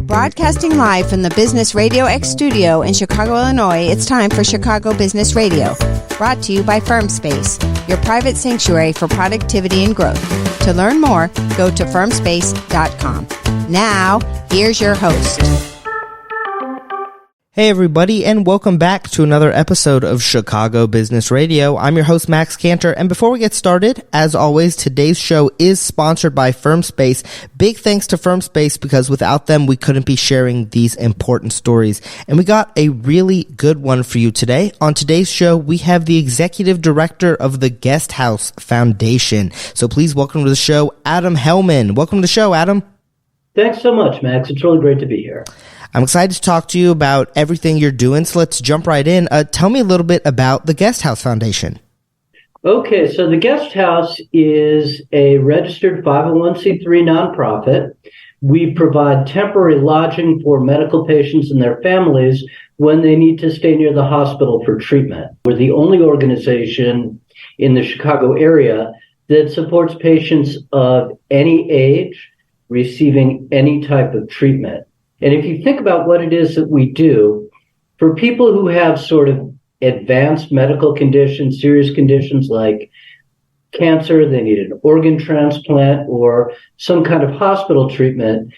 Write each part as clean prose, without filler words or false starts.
Broadcasting live from the Business RadioX studio in Chicago, Illinois, it's time for Chicago Business Radio, brought to you by FirmSpace, your private sanctuary for productivity and growth. To learn more, go to firmspace.com. Now, here's your host. Hey everybody, and welcome back to another episode of Chicago Business Radio. I'm your host, Max Cantor, and before we get started, as always, today's show is sponsored by FirmSpace. Big thanks to FirmSpace, because without them, we couldn't be sharing these important stories. And we got a really good one for you today. On today's show, we have the Executive Director of the Guest House Foundation. So please welcome to the show, Adam Helman. Welcome to the show, Adam. Thanks so much, Max. It's really great to be here. I'm excited to talk to you about everything you're doing, so let's jump right in. Tell me a little bit about the Guest House Foundation. Okay, so the Guest House is a registered 501c3 nonprofit. We provide temporary lodging for medical patients and their families when they need to stay near the hospital for treatment. We're the only organization in the Chicago area that supports patients of any age receiving any type of treatment. And if you think about what it is that we do, for people who have sort of advanced medical conditions, serious conditions like cancer, they need an organ transplant or some kind of hospital treatment,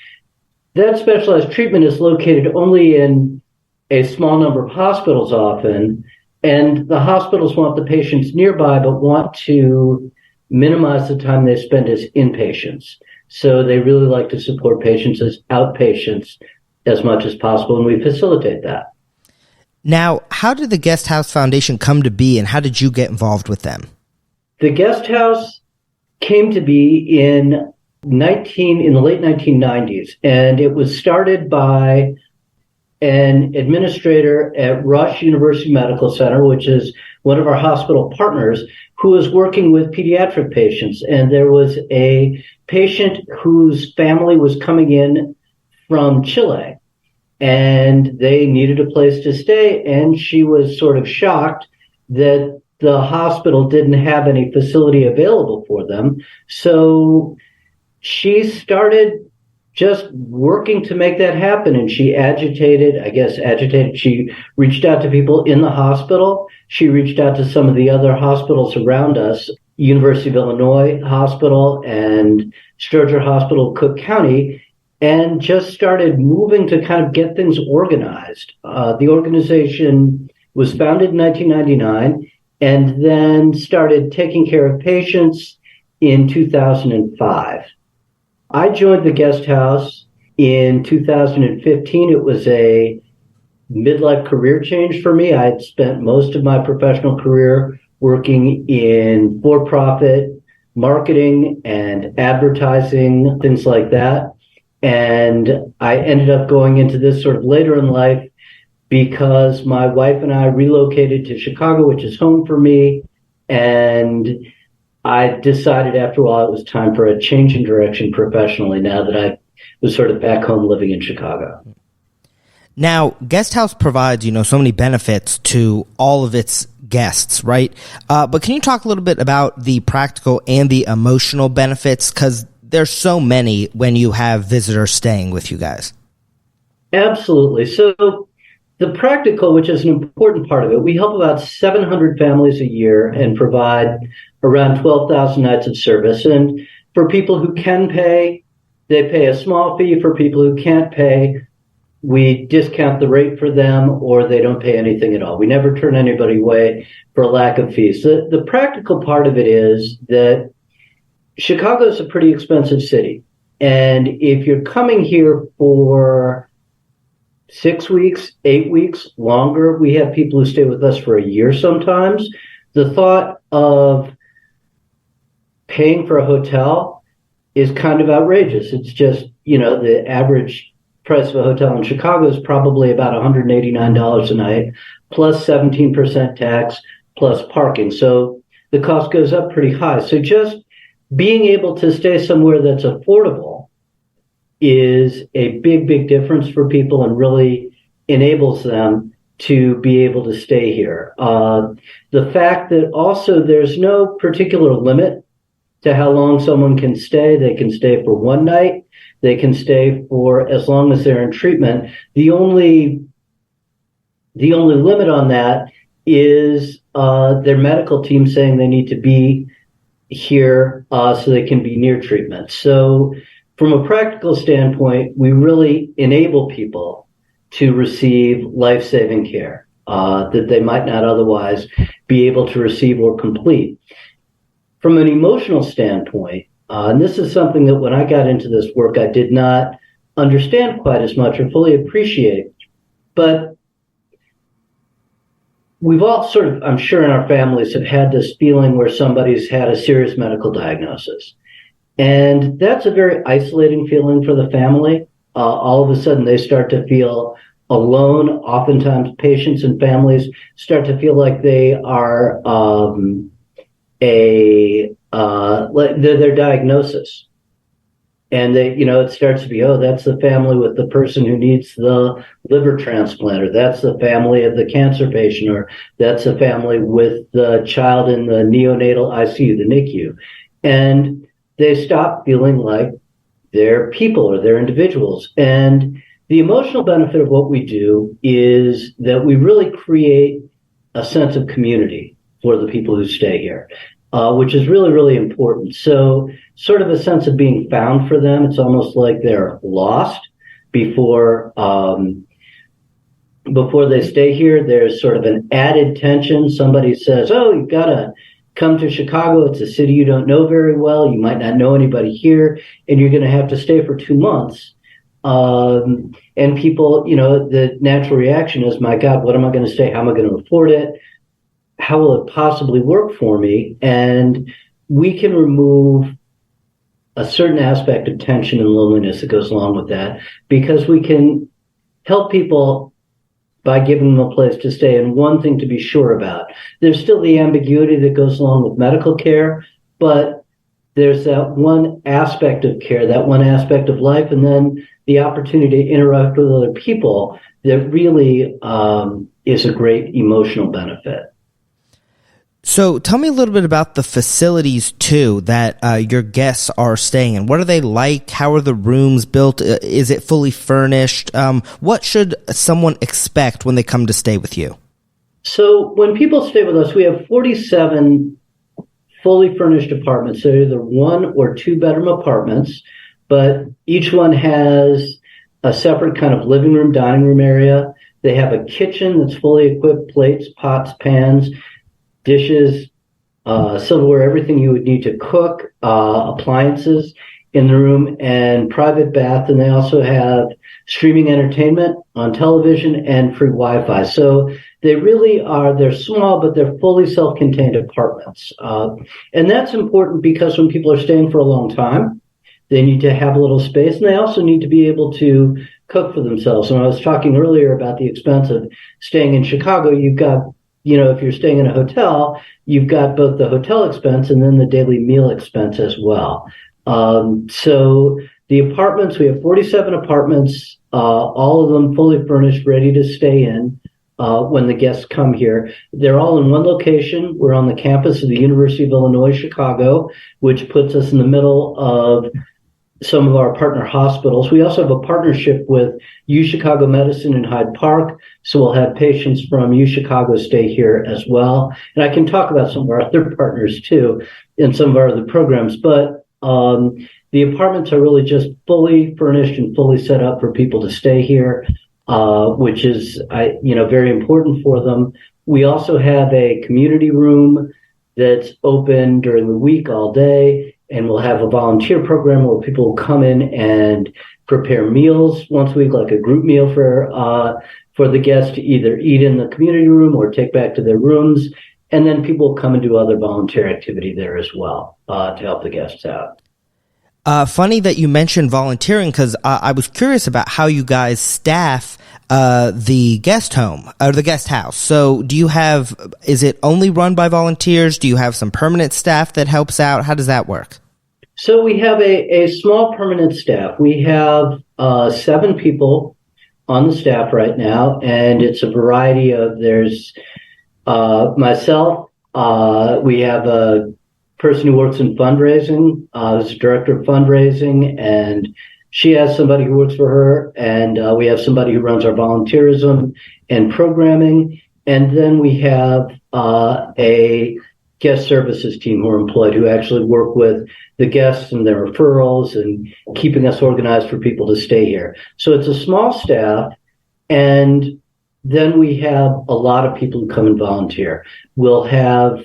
that specialized treatment is located only in a small number of hospitals often, and the hospitals want the patients nearby but want to minimize the time they spend as inpatients. So they really like to support patients as outpatients as much as possible, and we facilitate that. Now, how did the Guest House Foundation come to be, and how did you get involved with them? The Guest House came to be in the late 1990s, and it was started by an administrator at Rush University Medical Center, which is one of our hospital partners, who was working with pediatric patients. And there was a patient whose family was coming in from Chile, and they needed a place to stay. And she was sort of shocked that the hospital didn't have any facility available for them. So she started just working to make that happen. And she she reached out to people in the hospital. She reached out to some of the other hospitals around us, University of Illinois Hospital and Sturger Hospital, Cook County, and just started moving to kind of get things organized. The organization was founded in 1999 and then started taking care of patients in 2005. I joined the Guest House in 2015. It was a midlife career change for me. I had spent most of my professional career working in for-profit marketing and advertising, things like that. And I ended up going into this sort of later in life because my wife and I relocated to Chicago, which is home for me. And I decided after a while it was time for a change in direction professionally now that I was sort of back home living in Chicago. Now, Guest House provides, so many benefits to all of its guests, right? But can you talk a little bit about the practical and the emotional benefits? Because there's so many when you have visitors staying with you guys. Absolutely. So the practical, which is an important part of it, we help about 700 families a year and provide around 12,000 nights of service. And for people who can pay, they pay a small fee. For people who can't pay, we discount the rate for them, or they don't pay anything at all. We never turn anybody away for lack of fees. The practical part of it is that Chicago is a pretty expensive city. And if you're coming here for 6 weeks, 8 weeks, longer, we have people who stay with us for a year sometimes. The thought of paying for a hotel is kind of outrageous. It's just, the average price of a hotel in Chicago is probably about $189 a night, plus 17% tax, plus parking. So the cost goes up pretty high. So just being able to stay somewhere that's affordable is a big, big difference for people and really enables them to be able to stay here. The fact that also there's no particular limit to how long someone can stay. They can stay for one night. They can stay for as long as they're in treatment. The only limit on that is their medical team saying they need to be here so they can be near treatment. So from a practical standpoint, we really enable people to receive life-saving care that they might not otherwise be able to receive or complete. From an emotional standpoint, and this is something that when I got into this work, I did not understand quite as much or fully appreciate, but we've all sort of, I'm sure in our families, have had this feeling where somebody's had a serious medical diagnosis. And that's a very isolating feeling for the family. All of a sudden, they start to feel alone. Oftentimes, patients and families start to feel like they are their diagnosis. And they, it starts to be, oh, that's the family with the person who needs the liver transplant, or that's the family of the cancer patient, or that's the family with the child in the neonatal ICU, the NICU. And they stop feeling like they're people or they're individuals. And the emotional benefit of what we do is that we really create a sense of community for the people who stay here, which is really, really important. So sort of a sense of being found for them. It's almost like they're lost before they stay here. There's sort of an added tension. Somebody says, oh, you've got to come to Chicago. It's a city you don't know very well. You might not know anybody here, and you're going to have to stay for 2 months. And people, the natural reaction is, my God, what am I going to stay? How am I going to afford it? How will it possibly work for me? And we can remove a certain aspect of tension and loneliness that goes along with that, because we can help people by giving them a place to stay. And one thing to be sure about, there's still the ambiguity that goes along with medical care, but there's that one aspect of care, that one aspect of life, and then the opportunity to interact with other people that really is a great emotional benefit. So tell me a little bit about the facilities, too, that your guests are staying in. What are they like? How are the rooms built? Is it fully furnished? What should someone expect when they come to stay with you? So when people stay with us, we have 47 fully furnished apartments. They're either 1 or 2 bedroom apartments, but each one has a separate kind of living room, dining room area. They have a kitchen that's fully equipped, plates, pots, pans, dishes, silverware, everything you would need to cook, appliances in the room, and private bath. And they also have streaming entertainment on television and free Wi-Fi. So they really are, they're small, but they're fully self-contained apartments. And that's important because when people are staying for a long time, they need to have a little space, and they also need to be able to cook for themselves. And I was talking earlier about the expense of staying in Chicago. You've got, if you're staying in a hotel, you've got both the hotel expense and then the daily meal expense as well. So the apartments, we have 47 apartments, all of them fully furnished, ready to stay in when the guests come here. They're all in one location. We're on the campus of the University of Illinois, Chicago, which puts us in the middle of some of our partner hospitals. We also have a partnership with UChicago Medicine in Hyde Park, so we'll have patients from UChicago stay here as well. And I can talk about some of our other partners too in some of our other programs, but the apartments are really just fully furnished and fully set up for people to stay here, which is very important for them. We also have a community room that's open during the week all day, and we'll have a volunteer program where people will come in and prepare meals once a week, like a group meal for the guests to either eat in the community room or take back to their rooms. And then people will come and do other volunteer activity there as well to help the guests out. Funny that you mentioned volunteering, because I was curious about how you guys staff the guest home or the guest house. So is it only run by volunteers? Do you have some permanent staff that helps out? How does that work? So we have a small permanent staff. We have 7 people on the staff right now, and it's a variety of, there's myself, we have a person who works in fundraising, who's director of fundraising, and she has somebody who works for her, and we have somebody who runs our volunteerism and programming, and then we have a guest services team who are employed who actually work with the guests and their referrals and keeping us organized for people to stay here. So it's a small staff, and then we have a lot of people who come and volunteer. We'll have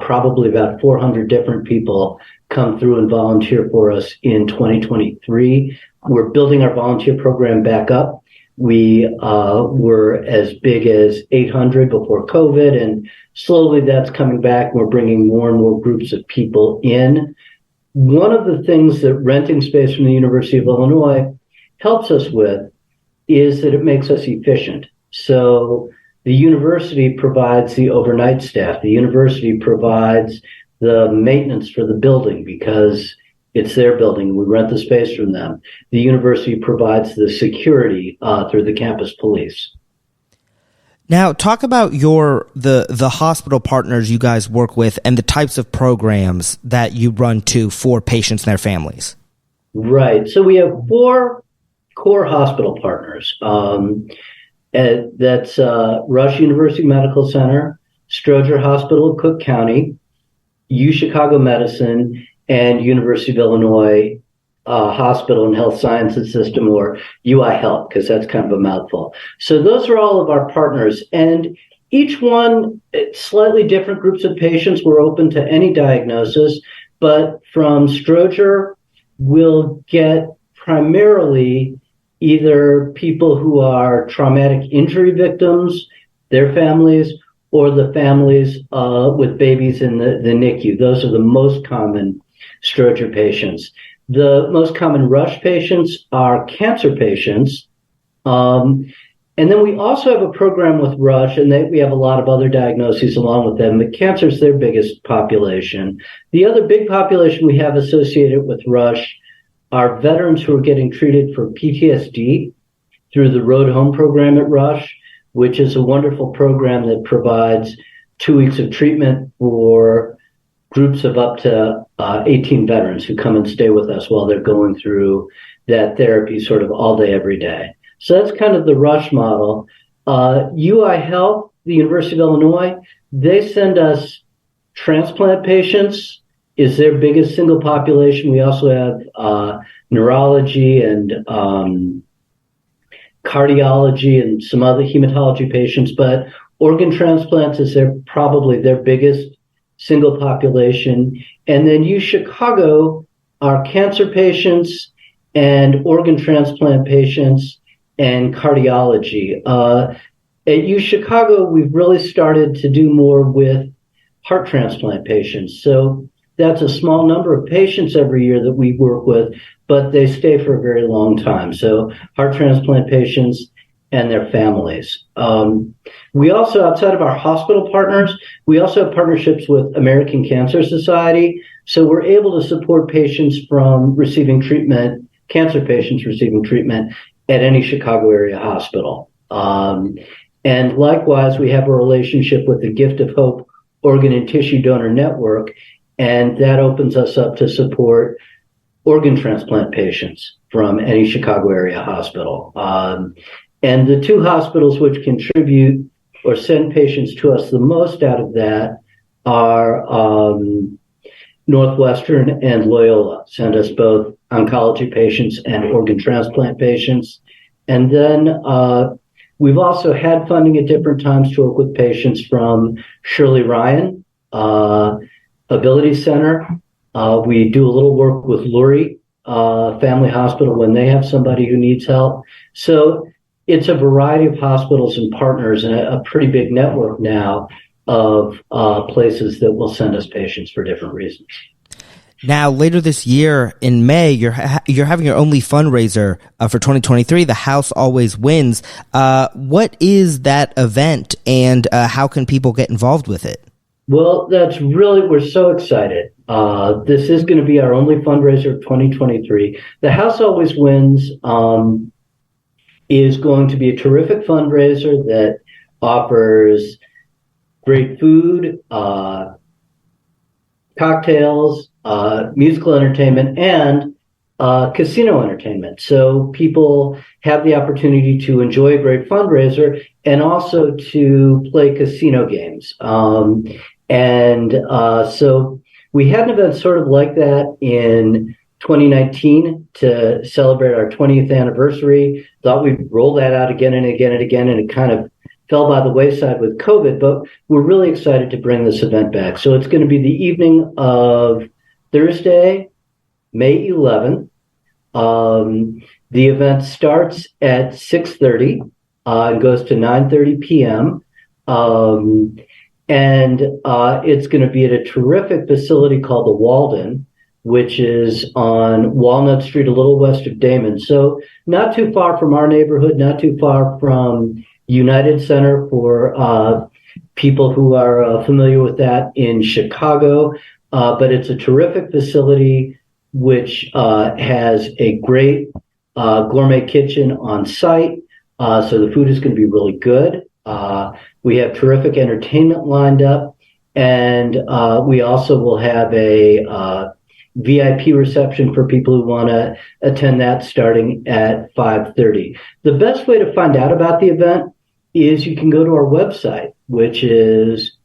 probably about 400 different people come through and volunteer for us in 2023. We're building our volunteer program back up. We were as big as 800 before COVID, and slowly that's coming back. We're bringing more and more groups of people in. One of the things that renting space from the University of Illinois helps us with is that it makes us efficient. So the university provides the overnight staff. The university provides the maintenance for the building because it's their building. We rent the space from them. The university provides the security through the campus police. Now, talk about the hospital partners you guys work with and the types of programs that you run to for patients and their families. Right. So we have 4 core hospital partners. That's Rush University Medical Center, Stroger Hospital of Cook County, UChicago Medicine, and University of Illinois Hospital and Health Sciences System, or UI Health, because that's kind of a mouthful. So those are all of our partners, and each one, slightly different groups of patients. We're open to any diagnosis, but from Stroger, we'll get primarily either people who are traumatic injury victims, their families, or the families with babies in the NICU. Those are the most common Stroger patients. The most common Rush patients are cancer patients. And then we also have a program with Rush, and we have a lot of other diagnoses along with them, but cancer is their biggest population. The other big population we have associated with Rush are veterans who are getting treated for PTSD through the Road Home program at Rush, which is a wonderful program that provides 2 weeks of treatment for groups of up to 18 veterans who come and stay with us while they're going through that therapy sort of all day, every day. So that's kind of the Rush model. UI Health, the University of Illinois, they send us transplant patients is their biggest single population. We also have neurology and cardiology and some other hematology patients, but organ transplants is probably their biggest single population. And then UChicago are cancer patients and organ transplant patients and cardiology. At UChicago, we've really started to do more with heart transplant patients. So that's a small number of patients every year that we work with, but they stay for a very long time. So heart transplant patients and their families. We also, outside of our hospital partners, we also have partnerships with American Cancer Society. So we're able to support patients from receiving treatment, cancer patients receiving treatment at any Chicago area hospital. And likewise, we have a relationship with the Gift of Hope Organ and Tissue Donor Network, and that opens us up to support organ transplant patients from any Chicago area hospital. And the 2 hospitals which contribute or send patients to us the most out of that are Northwestern and Loyola, send us both oncology patients and organ transplant patients. And then we've also had funding at different times to work with patients from Shirley Ryan Ability Center. We do a little work with Lurie Family Hospital when they have somebody who needs help. So it's a variety of hospitals and partners and a pretty big network now of places that will send us patients for different reasons. Now, later this year in May, you're having your only fundraiser for 2023, The House Always Wins. What is that event, and how can people get involved with it? Well, we're so excited. This is going to be our only fundraiser of 2023. The House Always Wins is going to be a terrific fundraiser that offers great food, cocktails, musical entertainment, and casino entertainment. So people have the opportunity to enjoy a great fundraiser and also to play casino games. So we had an event sort of like that in 2019 to celebrate our 20th anniversary. Thought we'd roll that out again and again and again, and it kind of fell by the wayside with COVID, but we're really excited to bring this event back. So it's going to be the evening of Thursday, May 11th. The event starts at 6:30 and goes to 9:30 p.m. It's going to be at a terrific facility called the Walden, which is on Walnut Street, a little west of Damon. So not too far from our neighborhood, not too far from United Center for people who are familiar with that in Chicago. But it's a terrific facility which has a great gourmet kitchen on site. So the food is going to be really good. We have terrific entertainment lined up. And we also will have a VIP reception for people who want to attend that starting at 5:30. The best way to find out about the event is you can go to our website, which is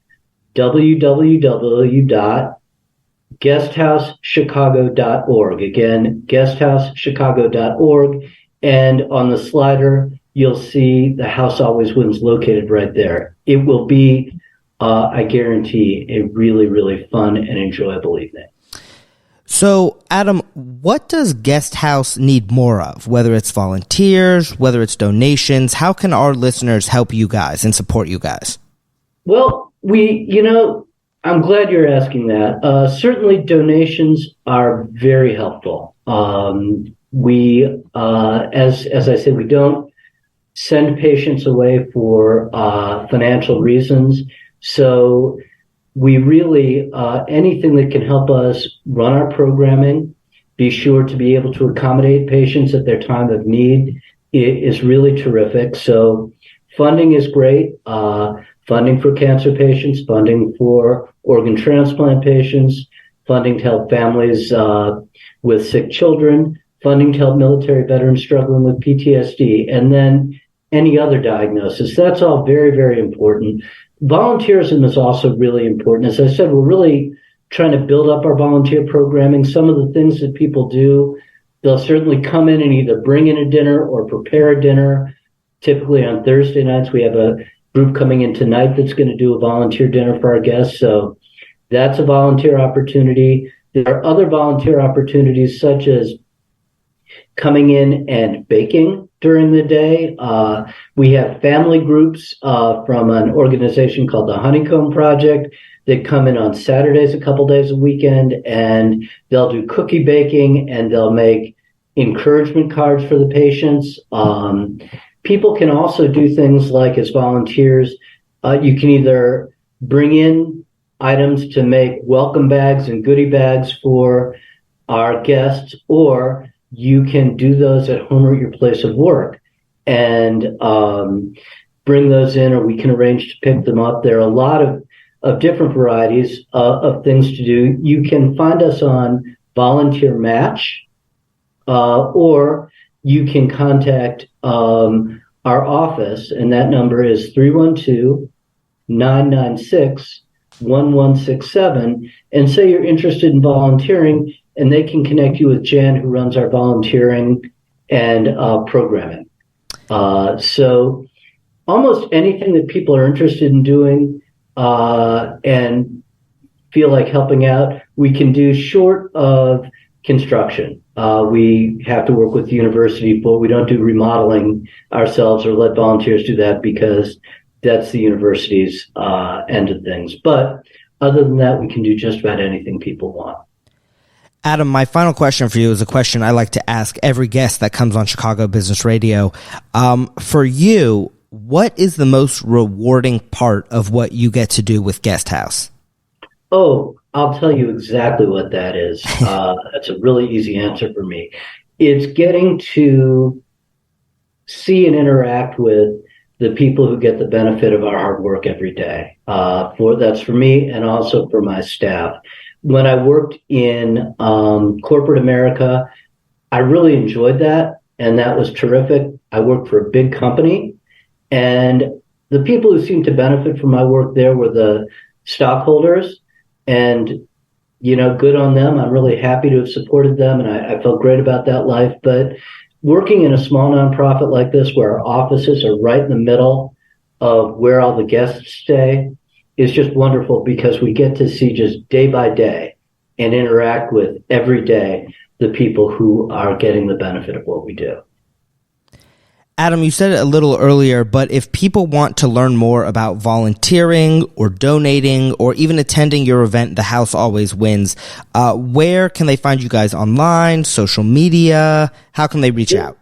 www.guesthousechicago.org. Again, guesthousechicago.org. And on the slider, you'll see the House Always Wins located right there. It will be, I guarantee, a really, really fun and enjoyable evening. So, Adam, what does Guest House need more of? Whether it's volunteers, whether it's donations, how can our listeners help you guys and support you guys? Well, I'm glad you're asking that. Certainly donations are very helpful. We, as I said, we don't send patients away for financial reasons. So we really, anything that can help us run our programming, be sure to be able to accommodate patients at their time of need is really terrific. So funding is great. Funding for cancer patients, funding for organ transplant patients, funding to help families with sick children, funding to help military veterans struggling with PTSD, and then any other diagnosis. That's all very, very important. Volunteerism is also really important. As I said, we're really trying to build up our volunteer programming. Some of the things that people do, they'll certainly come in and either bring in a dinner or prepare a dinner. Typically on Thursday nights, we have a group coming in tonight that's going to do a volunteer dinner for our guests. So that's a volunteer opportunity. There are other volunteer opportunities such as coming in and baking during the day. We have family groups from an organization called the Honeycomb Project that come in on Saturdays a couple days a weekend, and they'll do cookie baking and they'll make encouragement cards for the patients. People can also do things like, as volunteers, you can either bring in items to make welcome bags and goodie bags for our guests, or you can do those at home or at your place of work and bring those in, or we can arrange to pick them up. There are a lot of different varieties of things to do. You can find us on Volunteer Match, or you can contact our office, and that number is 312-996-1167, and say you're interested in volunteering, and they can connect you with Jan, who runs our volunteering and programming. So almost anything that people are interested in doing and feel like helping out, we can do short of construction. We have to work with the university, but we don't do remodeling ourselves or let volunteers do that because that's the university's end of things. But other than that, we can do just about anything people want. Adam, my final question for you is a question I like to ask every guest that comes on Chicago Business Radio. For you, what is the most rewarding part of what you get to do with Guest House? Oh, I'll tell you exactly what that is. That's a really easy answer for me. It's getting to see and interact with the people who get the benefit of our hard work every day. That's for me and also for my staff. when I worked in corporate America, I really enjoyed that, and that was terrific. I worked for a big company, and the people who seemed to benefit from my work there were the stockholders, and good on them. I'm really happy to have supported them, and I felt great about that life. But working in a small nonprofit like this, where our offices are right in the middle of where all the guests stay, is just wonderful, because we get to see just day by day and interact with every day the people who are getting the benefit of what we do. Adam, you said it a little earlier, but if people want to learn more about volunteering or donating or even attending your event, The House Always Wins, where can they find you guys online, social media? How can they reach out?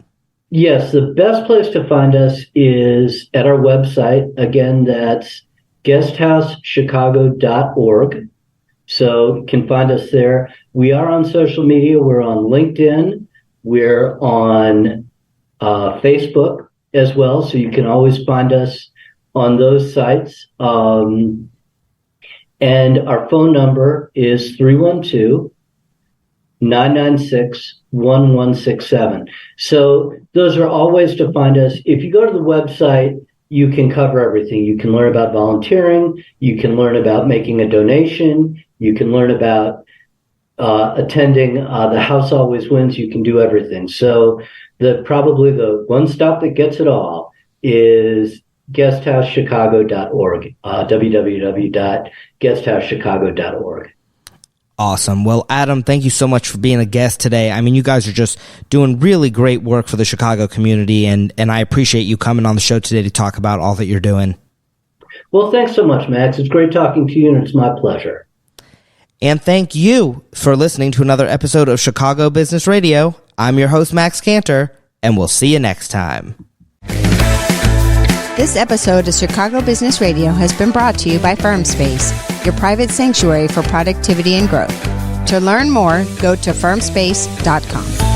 Yes, the best place to find us is at our website. Again, that's guesthousechicago.org. So you can find us there. We are on social media. We're on LinkedIn. We're on Facebook as well. So you can always find us on those sites. And our phone number is 312-996-1167. So those are all ways to find us. If you go to the website, you can cover everything. You can learn about volunteering. You can learn about making a donation. You can learn about attending The House Always Wins. You can do everything. So probably the one stop that gets it all is guesthousechicago.org, www.guesthousechicago.org. Awesome. Well, Adam, thank you so much for being a guest today. I mean, you guys are just doing really great work for the Chicago community, and I appreciate you coming on the show today to talk about all that you're doing. Well, thanks so much, Max. It's great talking to you, and it's my pleasure. And thank you for listening to another episode of Chicago Business Radio. I'm your host, Max Cantor, and we'll see you next time. This episode of Chicago Business Radio has been brought to you by FirmSpace, your private sanctuary for productivity and growth. To learn more, go to firmspace.com.